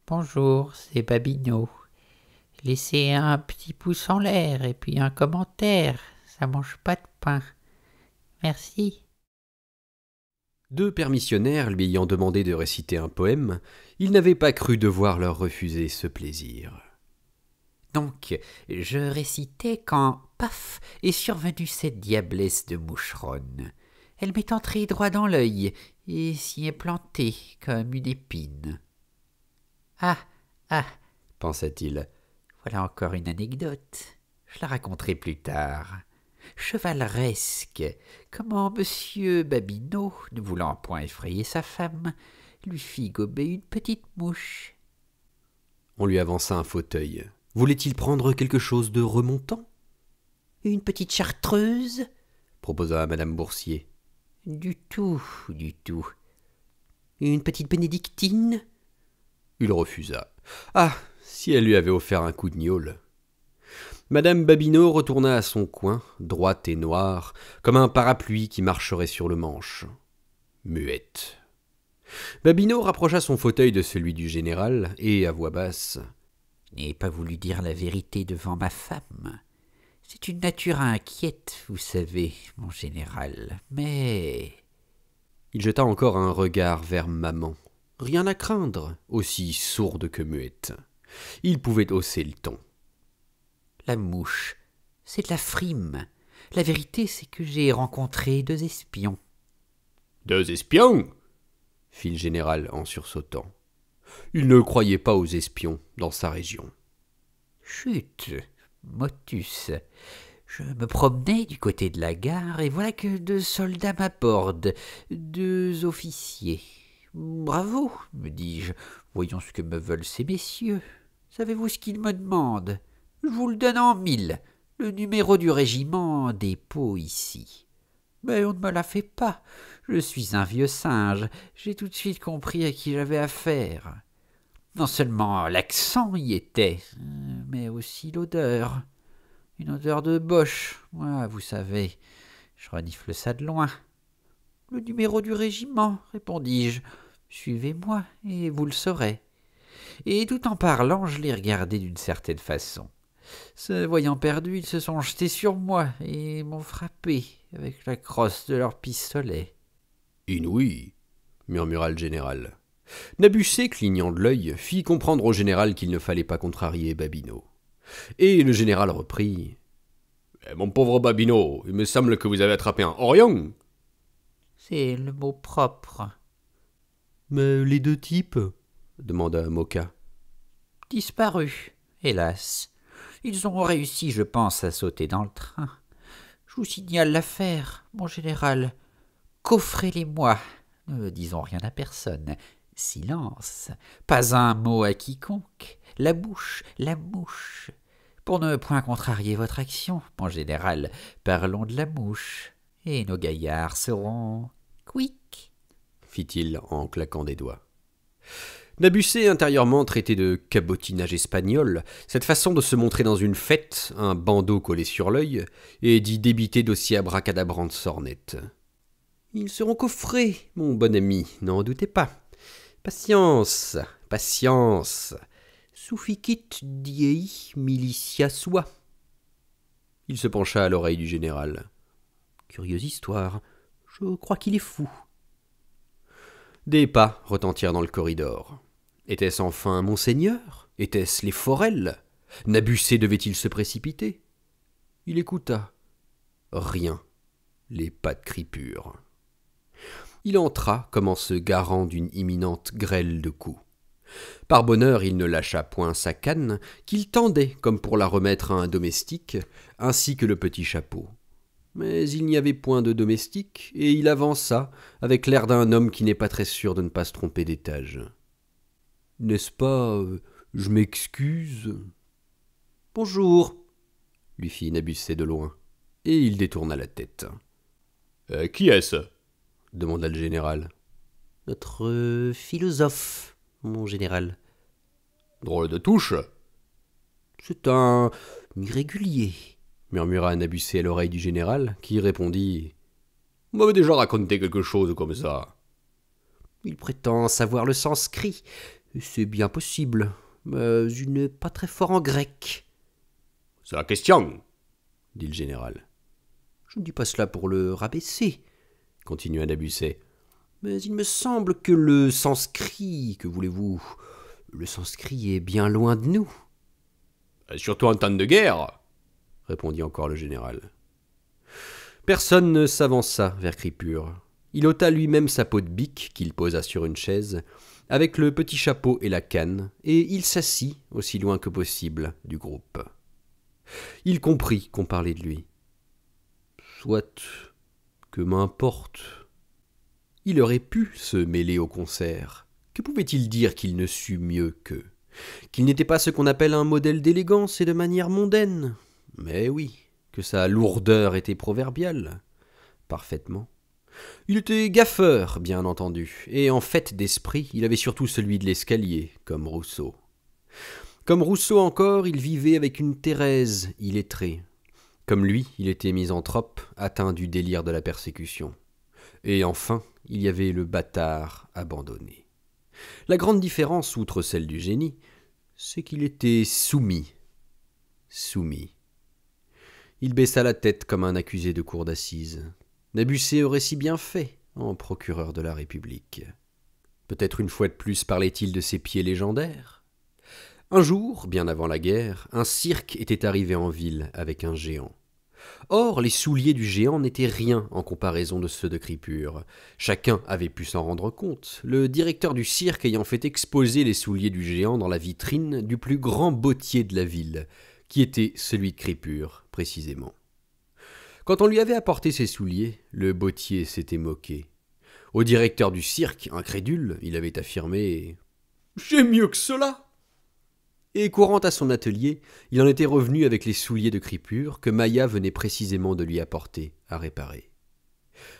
Bonjour, c'est Babineau. Laissez un petit pouce en l'air et puis un commentaire, ça mange pas de pain. Merci. Deux permissionnaires lui ayant demandé de réciter un poème, il n'avait pas cru devoir leur refuser ce plaisir. Donc, je récitais quand, paf, est survenue cette diablesse de moucheronne. Elle m'est entrée droit dans l'œil et s'y est plantée comme une épine. Ah, Pensa-t-il. voilà encore une anecdote. Je la raconterai plus tard. Chevaleresque, comment monsieur Babineau, ne voulant point effrayer sa femme, lui fit gober une petite mouche. On lui avança un fauteuil. Voulait-il prendre quelque chose de remontant? Une petite chartreuse? Proposa madame Boursier. Du tout, du tout. Une petite bénédictine? Il refusa. Ah, si elle lui avait offert un coup de gnôle. Madame Babineau retourna à son coin, droite et noire, comme un parapluie qui marcherait sur le manche. Muette. Babineau rapprocha son fauteuil de celui du général, et, à voix basse, « N'ai pas voulu dire la vérité devant ma femme. C'est une nature inquiète, vous savez, mon général, mais... » Il jeta encore un regard vers maman. Rien à craindre, aussi sourde que muette. Il pouvait hausser le ton. La mouche, c'est de la frime. La vérité, c'est que j'ai rencontré 2 espions. 2 espions? Fit le général en sursautant. Il ne croyait pas aux espions dans sa région. Chut, motus. Je me promenais du côté de la gare et voilà que 2 soldats m'abordent, 2 officiers. Bravo, me dis-je, voyons ce que me veulent ces messieurs. Savez-vous ce qu'ils me demandent? Je vous le donne en 1000, le numéro du régiment dépôt ici. Mais on ne me la fait pas, je suis un vieux singe, j'ai tout de suite compris à qui j'avais affaire. Non seulement l'accent y était, mais aussi l'odeur. Une odeur de boche, moi, vous savez, je renifle ça de loin. Le numéro du régiment, répondis-je. Suivez-moi, et vous le saurez. Et tout en parlant, je les regardais d'une certaine façon. Se voyant perdus, ils se sont jetés sur moi et m'ont frappé avec la crosse de leur pistolet. Inouï, murmura le général. Nabucet, clignant de l'œil, fit comprendre au général qu'il ne fallait pas contrarier Babineau. Et le général reprit. Mon pauvre Babineau, il me semble que vous avez attrapé un Orion. C'est le mot propre. Mais les 2 types? Demanda Moka. Disparus, hélas. Ils ont réussi, je pense, à sauter dans le train. Je vous signale l'affaire, mon général. Coffrez-les-moi. Ne disons rien à personne. Silence. Pas un mot à quiconque. La bouche, la mouche. Pour ne point contrarier votre action, mon général, parlons de la mouche. Et nos gaillards seront quick, fit-il en claquant des doigts. Nabucet intérieurement traitait de cabotinage espagnol cette façon de se montrer dans une fête, un bandeau collé sur l'œil, et d'y débiter d'aussi abracadabrantes sornettes. Ils seront coffrés, mon bon ami, n'en doutez pas. Patience, patience. Sufficit diei militia sua. Il se pencha à l'oreille du général. Curieuse histoire, je crois qu'il est fou. Des pas retentirent dans le corridor. Était-ce enfin Monseigneur? Était-ce les Forel? Nabucet devait-il se précipiter? Il écouta. Rien. Les pas de cripure. Il entra comme en se garant d'une imminente grêle de coups. Par bonheur, il ne lâcha point sa canne, qu'il tendait comme pour la remettre à un domestique, ainsi que le petit chapeau. Mais il n'y avait point de domestique, et il avança, avec l'air d'un homme qui n'est pas très sûr de ne pas se tromper d'étage. « N'est-ce pas, je m'excuse ?» ?»« Bonjour !» lui fit Nabucet de loin, et il détourna la tête. « Qui est-ce » demanda le général. « Notre philosophe, mon général. »« Drôle de touche !»« C'est un irrégulier. » murmura Nabucet à l'oreille du général, qui répondit « Vous m'avez déjà raconté quelque chose comme ça. »« Il prétend savoir le sanskrit. C'est bien possible, mais je n'ai pas très fort en grec. C'est la question, dit le général. Je ne dis pas cela pour le rabaisser, continua Nabucet. Mais il me semble que le sanskrit, que voulez-vous, le sanskrit est bien loin de nous. Surtout en temps de guerre, répondit encore le général. Personne ne s'avança vers Cripure. Il ôta lui-même sa peau de bique qu'il posa sur une chaise, avec le petit chapeau et la canne, et il s'assit aussi loin que possible du groupe. Il comprit qu'on parlait de lui. Soit, que m'importe. Il aurait pu se mêler au concert. Que pouvait-il dire qu'il ne sût mieux qu'eux? Qu'il n'était pas ce qu'on appelle un modèle d'élégance et de manière mondaine? Mais oui, que sa lourdeur était proverbiale. Parfaitement. Il était gaffeur, bien entendu, et en fait d'esprit, il avait surtout celui de l'escalier, comme Rousseau. Comme Rousseau encore, il vivait avec une Thérèse illettrée. Comme lui, il était misanthrope, atteint du délire de la persécution. Et enfin, il y avait le bâtard abandonné. La grande différence, outre celle du génie, c'est qu'il était soumis. Soumis. Il baissa la tête comme un accusé de cour d'assises. Nabucet aurait si bien fait en procureur de la République. Peut-être une fois de plus parlait-il de ses pieds légendaires. Un jour, bien avant la guerre, un cirque était arrivé en ville avec un géant. Or, les souliers du géant n'étaient rien en comparaison de ceux de Cripure. Chacun avait pu s'en rendre compte, le directeur du cirque ayant fait exposer les souliers du géant dans la vitrine du plus grand bottier de la ville, qui était celui de Cripure, précisément. Quand on lui avait apporté ses souliers, le bottier s'était moqué. Au directeur du cirque, incrédule, il avait affirmé « J'ai mieux que cela !» Et courant à son atelier, il en était revenu avec les souliers de Cripure que Maïa venait précisément de lui apporter à réparer.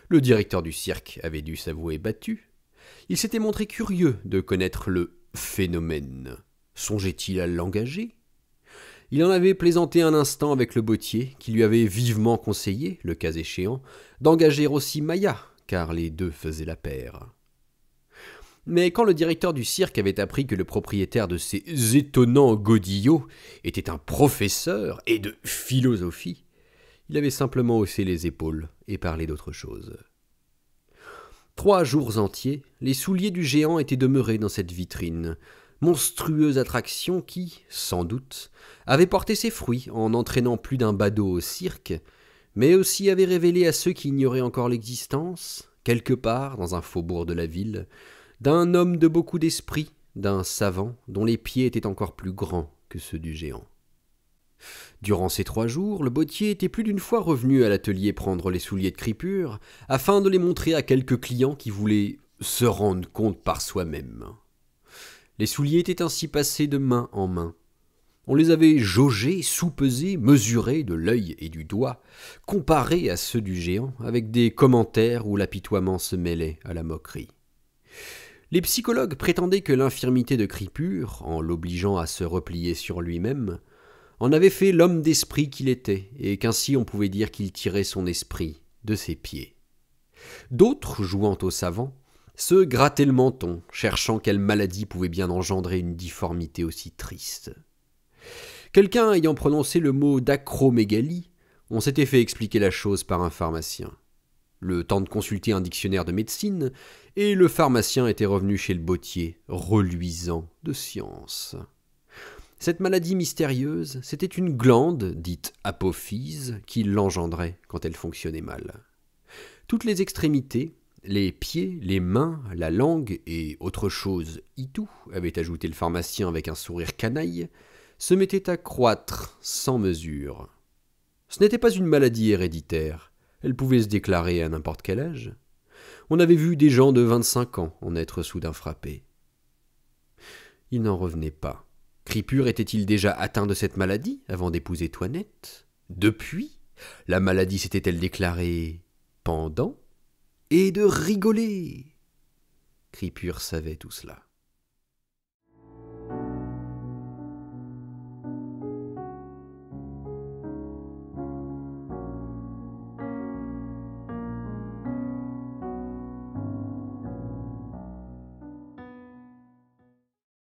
Le directeur du cirque avait dû s'avouer battu. Il s'était montré curieux de connaître le phénomène. Songeait-il à l'engager ? Il en avait plaisanté un instant avec le bottier, qui lui avait vivement conseillé, le cas échéant, d'engager aussi Maïa, car les deux faisaient la paire. Mais quand le directeur du cirque avait appris que le propriétaire de ces étonnants godillots était un professeur et de philosophie, il avait simplement haussé les épaules et parlé d'autre chose. 3 jours entiers, les souliers du géant étaient demeurés dans cette vitrine, monstrueuse attraction qui, sans doute, avait porté ses fruits en entraînant plus d'un badaud au cirque, mais aussi avait révélé à ceux qui ignoraient encore l'existence, quelque part dans un faubourg de la ville, d'un homme de beaucoup d'esprit, d'un savant dont les pieds étaient encore plus grands que ceux du géant. Durant ces 3 jours, le bottier était plus d'une fois revenu à l'atelier prendre les souliers de Cripure, afin de les montrer à quelques clients qui voulaient se rendre compte par soi-même. Les souliers étaient ainsi passés de main en main. On les avait jaugés, soupesés, mesurés de l'œil et du doigt, comparés à ceux du géant, avec des commentaires où l'apitoiement se mêlait à la moquerie. Les psychologues prétendaient que l'infirmité de Cripure, en l'obligeant à se replier sur lui-même, en avait fait l'homme d'esprit qu'il était, et qu'ainsi on pouvait dire qu'il tirait son esprit de ses pieds. D'autres, jouant aux savants, se grattaient le menton, cherchant quelle maladie pouvait bien engendrer une difformité aussi triste. Quelqu'un ayant prononcé le mot d'acromégalie, on s'était fait expliquer la chose par un pharmacien. Le temps de consulter un dictionnaire de médecine, et le pharmacien était revenu chez le bottier, reluisant de science. Cette maladie mystérieuse, c'était une glande, dite apophyse, qui l'engendrait quand elle fonctionnait mal. Toutes les extrémités, les pieds, les mains, la langue et autre chose, itou, avait ajouté le pharmacien avec un sourire canaille, se mettaient à croître sans mesure. Ce n'était pas une maladie héréditaire, elle pouvait se déclarer à n'importe quel âge. On avait vu des gens de 25 ans en être soudain frappés. Il n'en revenait pas. Cripure était-il déjà atteint de cette maladie avant d'épouser Toinette? Depuis, la maladie s'était-elle déclarée pendant? Et de rigoler. Cripure savait tout cela.